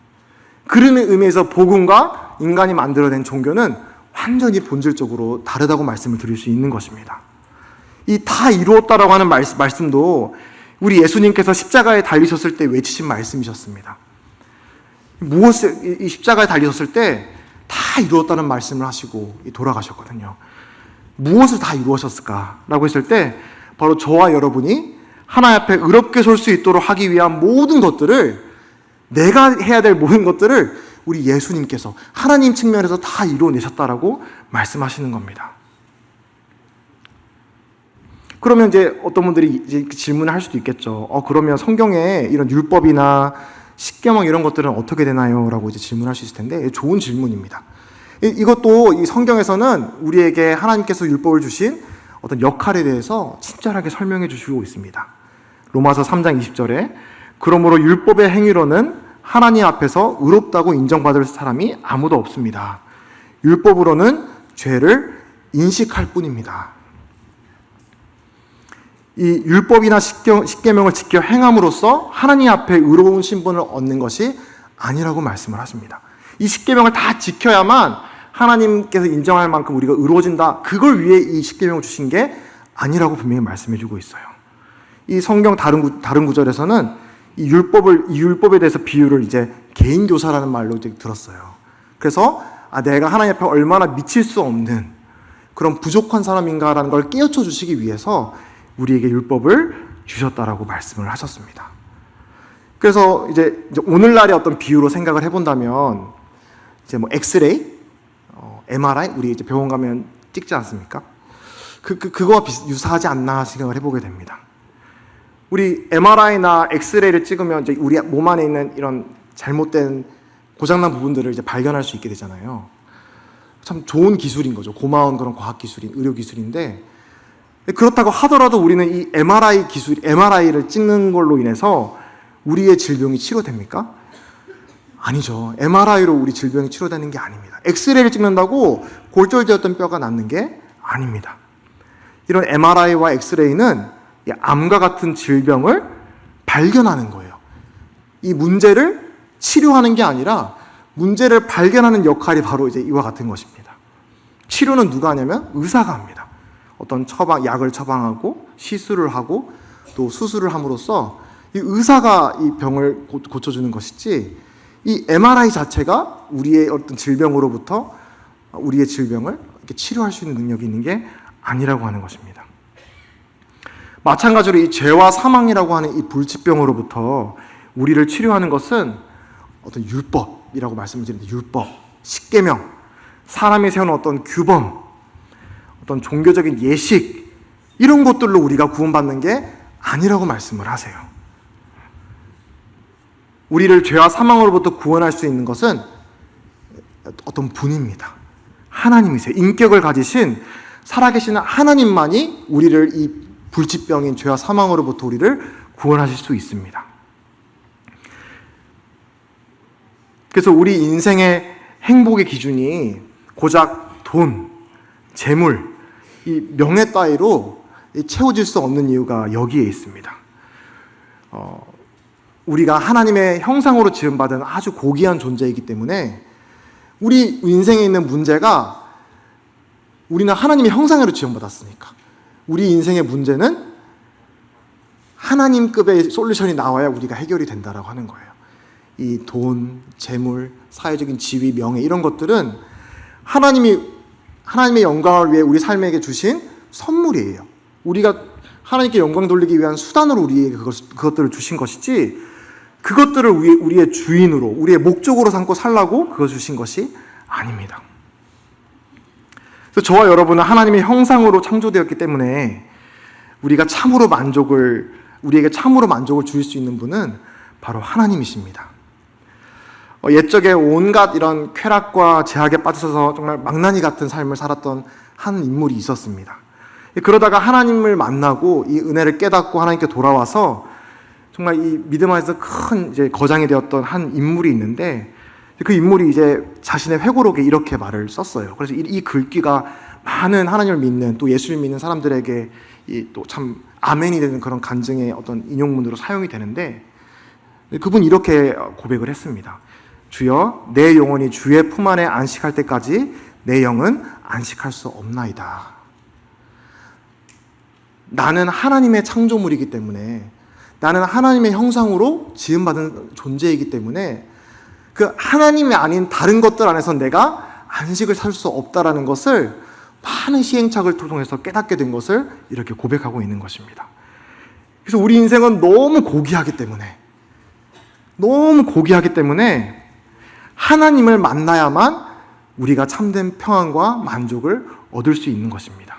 그런 의미에서 복음과 인간이 만들어낸 종교는 완전히 본질적으로 다르다고 말씀을 드릴 수 있는 것입니다. 이 다 이루었다라고 하는 말씀도 우리 예수님께서 십자가에 달리셨을 때 외치신 말씀이셨습니다. 이 십자가에 달리셨을 때 다 이루었다는 말씀을 하시고 돌아가셨거든요. 무엇을 다 이루었을까라고 했을 때 바로 저와 여러분이 하나님 앞에 의롭게 설 수 있도록 하기 위한 모든 것들을, 내가 해야 될 모든 것들을 우리 예수님께서 하나님 측면에서 다 이루어내셨다라고 말씀하시는 겁니다. 그러면 이제 어떤 분들이 이제 질문을 할 수도 있겠죠. 그러면 성경에 이런 율법이나 십계명 이런 것들은 어떻게 되나요? 라고 이제 질문할 수 있을 텐데, 좋은 질문입니다. 이것도 이 성경에서는 우리에게 하나님께서 율법을 주신 어떤 역할에 대해서 친절하게 설명해 주시고 있습니다. 로마서 3장 20절에 그러므로 율법의 행위로는 하나님 앞에서 의롭다고 인정받을 사람이 아무도 없습니다. 율법으로는 죄를 인식할 뿐입니다. 이 율법이나 십계명을 지켜 행함으로써 하나님 앞에 의로운 신분을 얻는 것이 아니라고 말씀을 하십니다. 이 십계명을 다 지켜야만 하나님께서 인정할 만큼 우리가 의로워진다. 그걸 위해 이 십계명을 주신 게 아니라고 분명히 말씀해 주고 있어요. 이 성경 다른 구절에서는 이 율법에 대해서 비유를 이제 개인교사라는 말로 이제 들었어요. 그래서 내가 하나님 앞에 얼마나 미칠 수 없는 그런 부족한 사람인가라는 걸 깨우쳐 주시기 위해서 우리에게 율법을 주셨다라고 말씀을 하셨습니다. 그래서 이제 오늘날의 어떤 비유로 생각을 해본다면 이제 뭐 엑스레이, MRI 우리 이제 병원 가면 찍지 않습니까? 그거와 유사하지 않나 생각을 해보게 됩니다. 우리 MRI나 엑스레이를 찍으면 이제 우리 몸 안에 있는 이런 잘못된 고장난 부분들을 이제 발견할 수 있게 되잖아요. 참 좋은 기술인 거죠. 고마운 그런 과학 기술인, 의료 기술인데 그렇다고 하더라도 우리는 이 MRI를 찍는 걸로 인해서 우리의 질병이 치료됩니까? 아니죠. MRI로 우리 질병이 치료되는 게 아닙니다. 엑스레이를 찍는다고 골절되었던 뼈가 낫는 게 아닙니다. 이런 MRI와 엑스레이는 암과 같은 질병을 발견하는 거예요. 이 문제를 치료하는 게 아니라 문제를 발견하는 역할이 바로 이제 이와 같은 것입니다. 치료는 누가 하냐면 의사가 합니다. 어떤 약을 처방하고 시술을 하고 또 수술을 함으로써 이 의사가 이 병을 고쳐주는 것이지 이 MRI 자체가 우리의 어떤 질병으로부터 우리의 질병을 이렇게 치료할 수 있는 능력이 있는 게 아니라고 하는 것입니다. 마찬가지로 이 죄와 사망이라고 하는 이 불치병으로부터 우리를 치료하는 것은 어떤 율법이라고 말씀을 드리는데 율법, 십계명, 사람이 세우는 어떤 규범, 어떤 종교적인 예식 이런 것들로 우리가 구원받는 게 아니라고 말씀을 하세요. 우리를 죄와 사망으로부터 구원할 수 있는 것은 어떤 분입니다. 하나님이세요. 인격을 가지신 살아계시는 하나님만이 우리를 이 불치병인 죄와 사망으로부터 우리를 구원하실 수 있습니다. 그래서 우리 인생의 행복의 기준이 고작 돈, 재물, 이 명예 따위로 채워질 수 없는 이유가 여기에 있습니다. 우리가 하나님의 형상으로 지음받은 아주 고귀한 존재이기 때문에 우리 인생에 있는 문제가 우리는 하나님의 형상으로 지음받았으니까 우리 인생의 문제는 하나님급의 솔루션이 나와야 우리가 해결이 된다라고 하는 거예요. 이 돈, 재물, 사회적인 지위, 명예 이런 것들은 하나님의 영광을 위해 우리 삶에게 주신 선물이에요. 우리가 하나님께 영광 돌리기 위한 수단으로 우리에게 그것들을 주신 것이지 그것들을 우리의 주인으로 우리의 목적으로 삼고 살라고 그거 주신 것이 아닙니다. 그래서 저와 여러분은 하나님의 형상으로 창조되었기 때문에 우리에게 참으로 만족을 주실 수 있는 분은 바로 하나님이십니다. 옛적에 온갖 이런 쾌락과 제약에 빠져서 정말 망나니 같은 삶을 살았던 한 인물이 있었습니다. 그러다가 하나님을 만나고 이 은혜를 깨닫고 하나님께 돌아와서 정말 이 믿음 안에서 큰 이제 거장이 되었던 한 인물이 있는데 그 인물이 이제 자신의 회고록에 이렇게 말을 썼어요. 그래서 이 글귀가 많은 하나님을 믿는 또 예수를 믿는 사람들에게 또 참 아멘이 되는 그런 간증의 어떤 인용문으로 사용이 되는데 그분이 이렇게 고백을 했습니다. 주여 내 영혼이 주의 품 안에 안식할 때까지 내 영은 안식할 수 없나이다. 나는 하나님의 창조물이기 때문에 나는 하나님의 형상으로 지음받은 존재이기 때문에 그 하나님이 아닌 다른 것들 안에서 내가 안식을 살 수 없다라는 것을 많은 시행착오를 통해서 깨닫게 된 것을 이렇게 고백하고 있는 것입니다. 그래서 우리 인생은 너무 고귀하기 때문에 하나님을 만나야만 우리가 참된 평안과 만족을 얻을 수 있는 것입니다.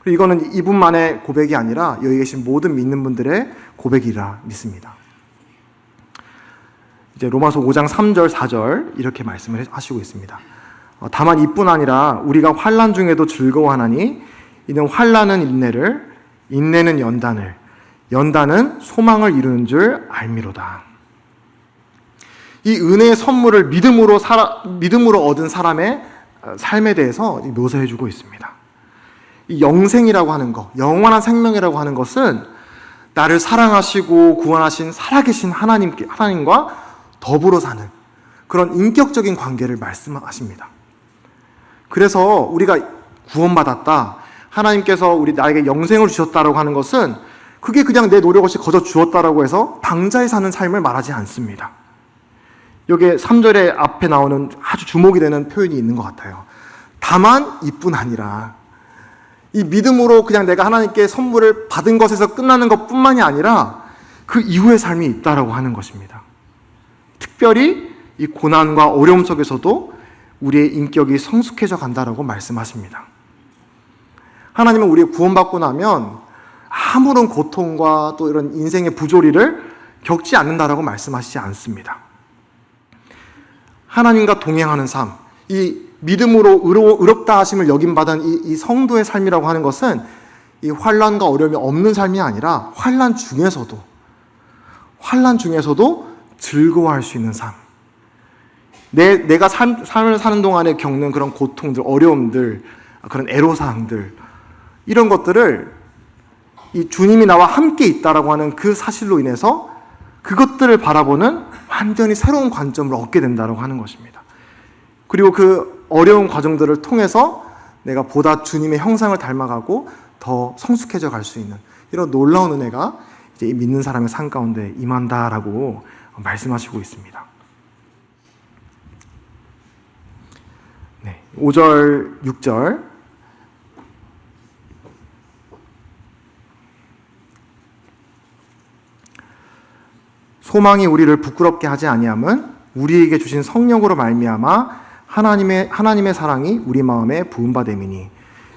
그리고 이거는 이분만의 고백이 아니라 여기 계신 모든 믿는 분들의 고백이라 믿습니다. 이제 로마서 5장 3절 4절 이렇게 말씀을 하시고 있습니다. 다만 이뿐 아니라 우리가 환난 중에도 즐거워하나니 이는 환난은 인내를, 인내는 연단을, 연단은 소망을 이루는 줄 알미로다. 이 은혜의 선물을 믿음으로 얻은 사람의 삶에 대해서 묘사해주고 있습니다. 이 영생이라고 하는 것, 영원한 생명이라고 하는 것은 나를 사랑하시고 구원하신 살아계신 하나님과 더불어 사는 그런 인격적인 관계를 말씀하십니다. 그래서 우리가 구원받았다, 하나님께서 나에게 영생을 주셨다라고 하는 것은 그게 그냥 내 노력 없이 거저 주었다라고 해서 방자에 사는 삶을 말하지 않습니다. 여기에 3절에 앞에 나오는 아주 주목이 되는 표현이 있는 것 같아요. 다만 이뿐 아니라, 이 믿음으로 그냥 내가 하나님께 선물을 받은 것에서 끝나는 것뿐만이 아니라 그 이후의 삶이 있다라고 하는 것입니다. 특별히 이 고난과 어려움 속에서도 우리의 인격이 성숙해져 간다라고 말씀하십니다. 하나님은 우리가 구원받고 나면 아무런 고통과 또 이런 인생의 부조리를 겪지 않는다라고 말씀하시지 않습니다. 하나님과 동행하는 삶, 이 믿음으로 의롭다 하심을 여김받은 이 성도의 삶이라고 하는 것은 이 환난과 어려움이 없는 삶이 아니라 환난 중에서도 즐거워할 수 있는 삶. 내가 삶을 사는 동안에 겪는 그런 고통들, 어려움들, 그런 애로사항들, 이런 것들을 이 주님이 나와 함께 있다라고 하는 그 사실로 인해서 그것들을 바라보는 완전히 새로운 관점을 얻게 된다라고 하는 것입니다. 그리고 그 어려운 과정들을 통해서 내가 보다 주님의 형상을 닮아가고 더 성숙해져 갈 수 있는 이런 놀라운 은혜가 이제 이 믿는 사람의 삶 가운데 임한다라고 말씀하시고 있습니다. 네, 5절, 6절. 소망이 우리를 부끄럽게 하지 아니함은 우리에게 주신 성령으로 말미암아 하나님의 사랑이 우리 마음에 부음바 됨이니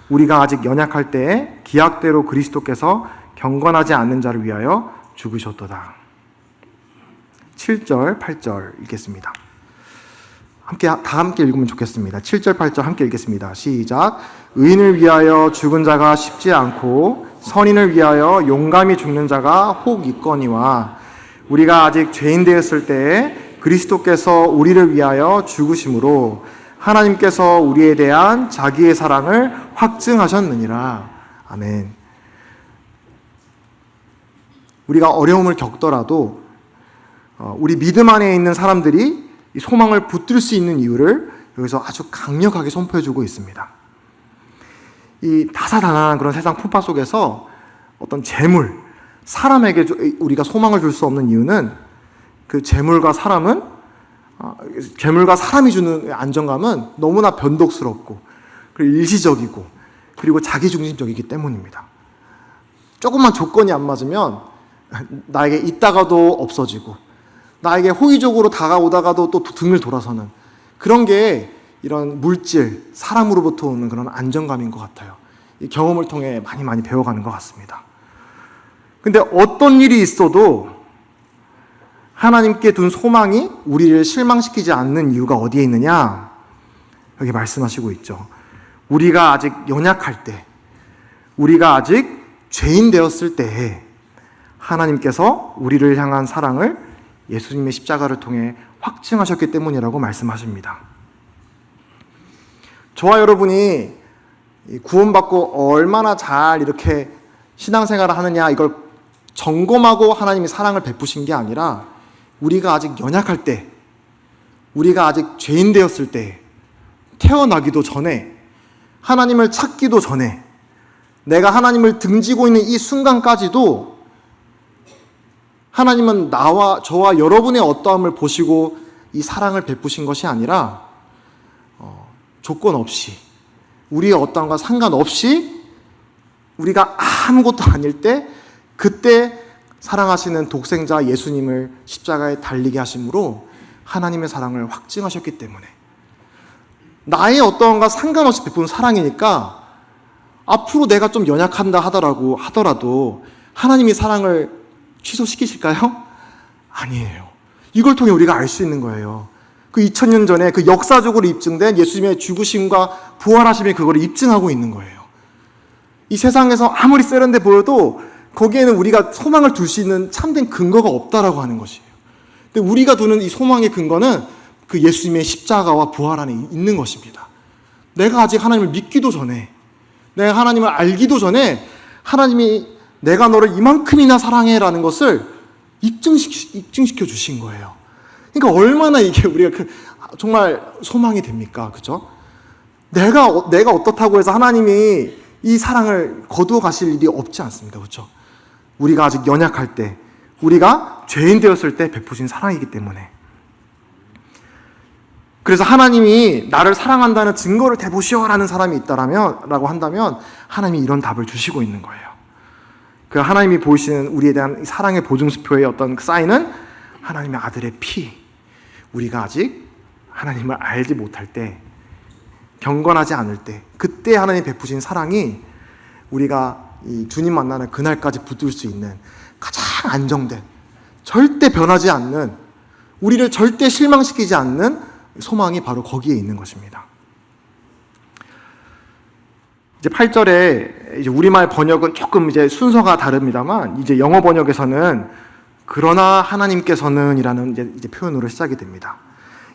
우리가 아직 연약할 때에 기약대로 그리스도께서 경건하지 않는 자를 위하여 죽으셨도다. 7절, 8절 읽겠습니다. 다 함께 읽으면 좋겠습니다. 7절, 8절 함께 읽겠습니다. 시작. 의인을 위하여 죽은 자가 쉽지 않고 선인을 위하여 용감히 죽는 자가 혹 있거니와 우리가 아직 죄인 되었을 때에 그리스도께서 우리를 위하여 죽으심으로 하나님께서 우리에 대한 자기의 사랑을 확증하셨느니라. 아멘. 우리가 어려움을 겪더라도 우리 믿음 안에 있는 사람들이 이 소망을 붙들 수 있는 이유를 여기서 아주 강력하게 선포해주고 있습니다. 이 다사다난한 그런 세상 풍파 속에서 어떤 재물, 사람에게 우리가 소망을 줄 수 없는 이유는 그 재물과 사람이 주는 안정감은 너무나 변덕스럽고 그리고 일시적이고 그리고 자기중심적이기 때문입니다. 조금만 조건이 안 맞으면 나에게 있다가도 없어지고 나에게 호의적으로 다가오다가도 또 등을 돌아서는 그런 게 이런 물질, 사람으로부터 오는 그런 안정감인 것 같아요. 이 경험을 통해 많이 배워가는 것 같습니다. 근데 어떤 일이 있어도 하나님께 둔 소망이 우리를 실망시키지 않는 이유가 어디에 있느냐? 여기 말씀하시고 있죠. 우리가 아직 연약할 때, 우리가 아직 죄인 되었을 때에 하나님께서 우리를 향한 사랑을 예수님의 십자가를 통해 확증하셨기 때문이라고 말씀하십니다. 저와 여러분이 구원받고 얼마나 잘 이렇게 신앙생활을 하느냐 이걸 점검하고 하나님이 사랑을 베푸신 게 아니라 우리가 아직 연약할 때, 우리가 아직 죄인 되었을 때, 태어나기도 전에, 하나님을 찾기도 전에, 내가 하나님을 등지고 있는 이 순간까지도 하나님은 저와 여러분의 어떠함을 보시고 이 사랑을 베푸신 것이 아니라 조건 없이, 우리의 어떠함과 상관없이 우리가 아무것도 아닐 때 그때 사랑하시는 독생자 예수님을 십자가에 달리게 하심으로 하나님의 사랑을 확증하셨기 때문에 나의 어떠함과 상관없이 베푼 사랑이니까 앞으로 내가 좀 연약한다 하더라도 하나님이 사랑을 취소시키실까요? 아니에요. 이걸 통해 우리가 알 수 있는 거예요. 그 2000년 전에 그 역사적으로 입증된 예수님의 죽으심과 부활하심이 그걸 입증하고 있는 거예요. 이 세상에서 아무리 세련돼 보여도 거기에는 우리가 소망을 둘 수 있는 참된 근거가 없다라고 하는 것이에요. 근데 우리가 두는 이 소망의 근거는 그 예수님의 십자가와 부활 안에 있는 것입니다. 내가 아직 하나님을 믿기도 전에, 내가 하나님을 알기도 전에 하나님이 내가 너를 이만큼이나 사랑해라는 것을 입증시켜 주신 거예요. 그러니까 얼마나 이게 우리가 정말 소망이 됩니까? 그죠? 내가 어떻다고 해서 하나님이 이 사랑을 거두어 가실 일이 없지 않습니다. 그렇죠? 우리가 아직 연약할 때, 우리가 죄인 되었을 때 베푸신 사랑이기 때문에. 그래서 하나님이 나를 사랑한다는 증거를 대보시오라는 사람이 라고 한다면 하나님이 이런 답을 주시고 있는 거예요. 그 하나님이 보이시는 우리에 대한 사랑의 보증수표의 어떤 사인은 하나님의 아들의 피. 우리가 아직 하나님을 알지 못할 때, 경건하지 않을 때, 그때 하나님 베푸신 사랑이 우리가 이 주님 만나는 그날까지 붙들 수 있는 가장 안정된, 절대 변하지 않는, 우리를 절대 실망시키지 않는 소망이 바로 거기에 있는 것입니다. 이제 8절에 이제 우리말 번역은 조금 이제 순서가 다릅니다만, 이제 영어 번역에서는 그러나 하나님께서는 이라는 이제 표현으로 시작이 됩니다.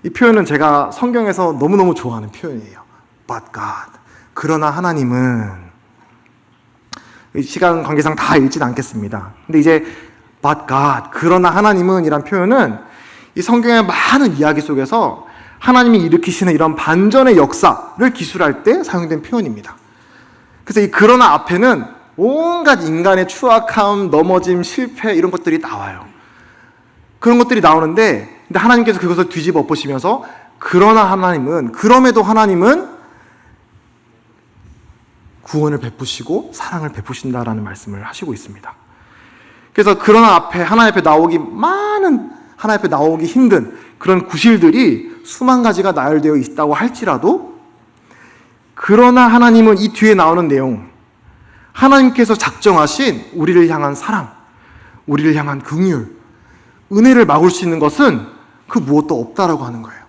이 표현은 제가 성경에서 너무너무 좋아하는 표현이에요. But God. 그러나 하나님은, 시간 관계상 다 읽진 않겠습니다. 근데 이제 But God. 그러나 하나님은 이란 표현은 이 성경의 많은 이야기 속에서 하나님이 일으키시는 이런 반전의 역사를 기술할 때 사용된 표현입니다. 그래서 이 그러나 앞에는 온갖 인간의 추악함, 넘어짐, 실패 이런 것들이 나와요. 그런 것들이 나오는데, 근데 하나님께서 그것을 뒤집어 엎으시면서 그러나 하나님은, 그럼에도 하나님은 구원을 베푸시고 사랑을 베푸신다라는 말씀을 하시고 있습니다. 그래서 그러나 앞에 하나님 앞에 나오기 힘든 그런 구실들이 수만 가지가 나열되어 있다고 할지라도, 그러나 하나님은 이 뒤에 나오는 내용, 하나님께서 작정하신 우리를 향한 사랑, 우리를 향한 긍휼, 은혜를 막을 수 있는 것은 그 무엇도 없다라고 하는 거예요.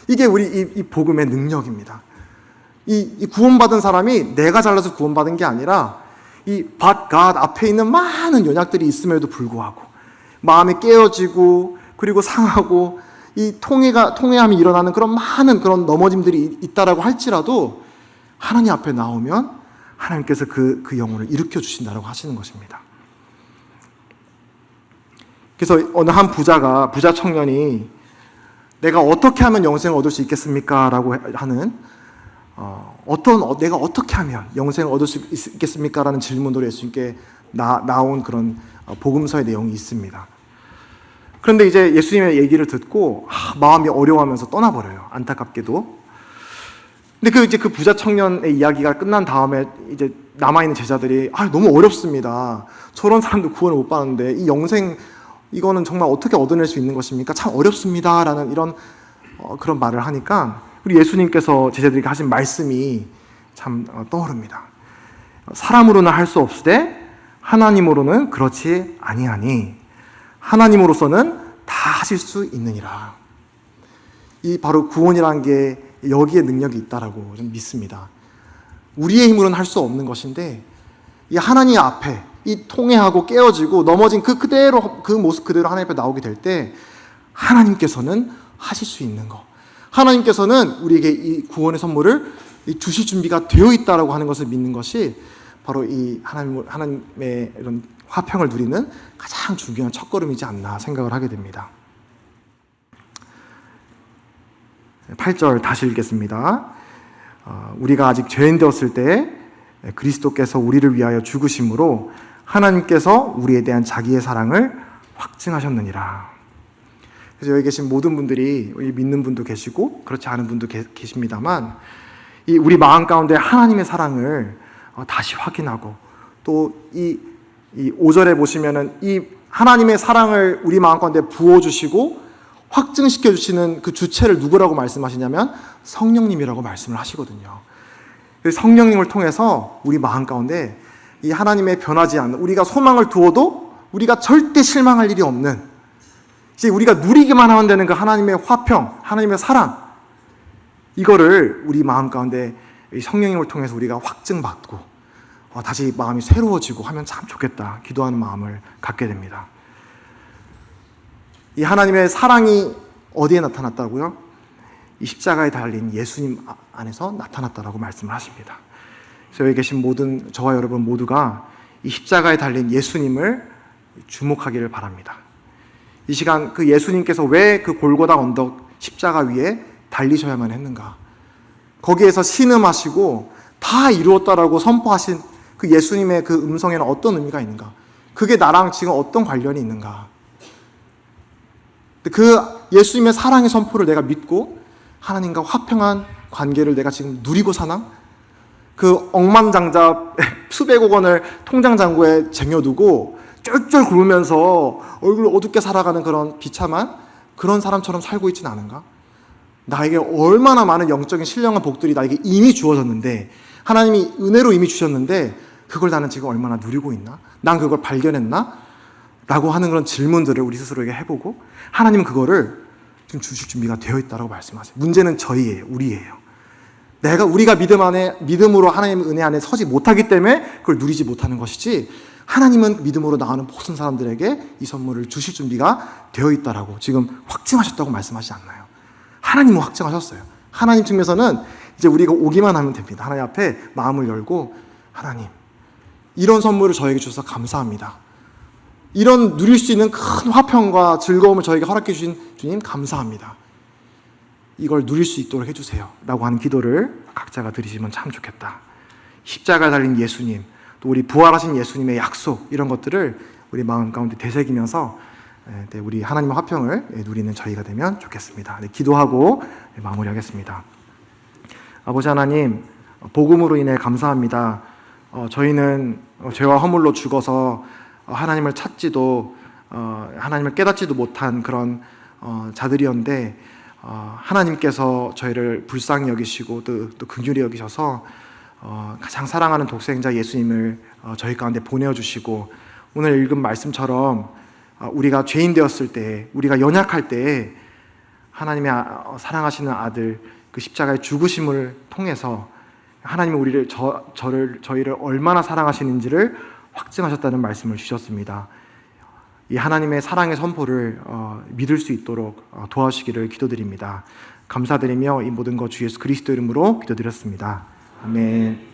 이게 우리 이 복음의 능력입니다. 이 구원받은 사람이 내가 잘나서 구원받은 게 아니라 이 But God 앞에 있는 많은 연약들이 있음에도 불구하고 마음이 깨어지고 그리고 상하고 이 통회함이 일어나는 그런 많은 그런 넘어짐들이 있다라고 할지라도 하나님 앞에 나오면 하나님께서 그 영혼을 일으켜 주신다라고 하시는 것입니다. 그래서 어느 한 부자 청년이 내가 어떻게 하면 영생을 얻을 수 있겠습니까? 라고 하는 내가 어떻게 하면 영생을 얻을 수 있겠습니까? 라는 질문으로 예수님께 나온 그런 복음서의 내용이 있습니다. 그런데 이제 예수님의 얘기를 듣고 마음이 어려워하면서 떠나버려요. 안타깝게도. 근데 그 부자 청년의 이야기가 끝난 다음에 이제 남아있는 제자들이 너무 어렵습니다. 저런 사람도 구원을 못 받는데 이 영생 이거는 정말 어떻게 얻어낼 수 있는 것입니까? 참 어렵습니다. 라는 이런 그런 말을 하니까 우리 예수님께서 제자들에게 하신 말씀이 참 떠오릅니다. 사람으로는 할 수 없으되 하나님으로는 그렇지 아니하니 하나님으로서는 다 하실 수 있느니라. 이 바로 구원이라는 게 여기에 능력이 있다라고 좀 믿습니다. 우리의 힘으로는 할 수 없는 것인데 이 하나님 앞에 이 통회하고 깨어지고 넘어진 그 모습 그대로 하나님 앞에 나오게 될 때 하나님께서는 하실 수 있는 것, 하나님께서는 우리에게 이 구원의 선물을 주실 준비가 되어 있다라고 하는 것을 믿는 것이 바로 이 하나님의 이런 화평을 누리는 가장 중요한 첫걸음이지 않나 생각을 하게 됩니다. 8절 다시 읽겠습니다. 우리가 아직 죄인 되었을 때 그리스도께서 우리를 위하여 죽으심으로 하나님께서 우리에 대한 자기의 사랑을 확증하셨느니라. 그래서 여기 계신 모든 분들이 믿는 분도 계시고 그렇지 않은 분도 계십니다만 이 우리 마음 가운데 하나님의 사랑을 다시 확인하고 또 이 5절에 보시면은 이 하나님의 사랑을 우리 마음 가운데 부어주시고 확증시켜 주시는 그 주체를 누구라고 말씀하시냐면 성령님이라고 말씀을 하시거든요. 성령님을 통해서 우리 마음 가운데 이 하나님의 변하지 않는, 우리가 소망을 두어도 우리가 절대 실망할 일이 없는 이제 우리가 누리기만 하면 되는 그 하나님의 화평, 하나님의 사랑, 이거를 우리 마음 가운데 성령님을 통해서 우리가 확증받고 다시 마음이 새로워지고 하면 참 좋겠다 기도하는 마음을 갖게 됩니다. 이 하나님의 사랑이 어디에 나타났다고요? 이 십자가에 달린 예수님 안에서 나타났다라고 말씀을 하십니다. 그래서 여기 계신 모든 저와 여러분 모두가 이 십자가에 달린 예수님을 주목하기를 바랍니다. 이 시간 그 예수님께서 왜 그 골고다 언덕 십자가 위에 달리셔야만 했는가? 거기에서 신음하시고 다 이루었다라고 선포하신 그 예수님의 그 음성에는 어떤 의미가 있는가? 그게 나랑 지금 어떤 관련이 있는가? 그 예수님의 사랑의 선포를 내가 믿고 하나님과 화평한 관계를 내가 지금 누리고 사나? 그 억만장자 수백억 원을 통장 잔고에 쟁여두고 쫄쫄 굶으면서 얼굴 어둡게 살아가는 그런 비참한 그런 사람처럼 살고 있지는 않은가? 나에게 얼마나 많은 영적인 신령한 복들이 나에게 이미 주어졌는데, 하나님이 은혜로 이미 주셨는데 그걸 나는 지금 얼마나 누리고 있나? 난 그걸 발견했나? 라고 하는 그런 질문들을 우리 스스로에게 해보고, 하나님은 그거를 지금 주실 준비가 되어 있다고 말씀하세요. 문제는 저희예요. 우리예요. 우리가 믿음으로 하나님의 은혜 안에 서지 못하기 때문에 그걸 누리지 못하는 것이지, 하나님은 믿음으로 나오는 모든 사람들에게 이 선물을 주실 준비가 되어 있다라고 지금 확증하셨다고 말씀하시지 않나요? 하나님은 확증하셨어요. 하나님 측면에서는 이제 우리가 오기만 하면 됩니다. 하나님 앞에 마음을 열고, 하나님, 이런 선물을 저에게 주셔서 감사합니다. 이런 누릴 수 있는 큰 화평과 즐거움을 저에게 허락해 주신 주님 감사합니다. 이걸 누릴 수 있도록 해주세요 라고 하는 기도를 각자가 드리시면 참 좋겠다. 십자가에 달린 예수님, 또 우리 부활하신 예수님의 약속, 이런 것들을 우리 마음 가운데 되새기면서 우리 하나님의 화평을 누리는 저희가 되면 좋겠습니다. 기도하고 마무리하겠습니다. 아버지 하나님, 복음으로 인해 감사합니다. 저희는 죄와 허물로 죽어서 하나님을 찾지도 하나님을 깨닫지도 못한 그런 자들이었는데, 하나님께서 저희를 불쌍히 여기시고 또 긍휼히 여기셔서 가장 사랑하는 독생자 예수님을 저희 가운데 보내주시고, 오늘 읽은 말씀처럼 우리가 죄인 되었을 때, 우리가 연약할 때 하나님의 사랑하시는 아들 그 십자가의 죽으심을 통해서 하나님은 저희를 얼마나 사랑하시는지를 확증하셨다는 말씀을 주셨습니다. 이 하나님의 사랑의 선포를 믿을 수 있도록 도와주시기를 기도드립니다. 감사드리며 이 모든 것 주 예수 그리스도 이름으로 기도드렸습니다. 아멘.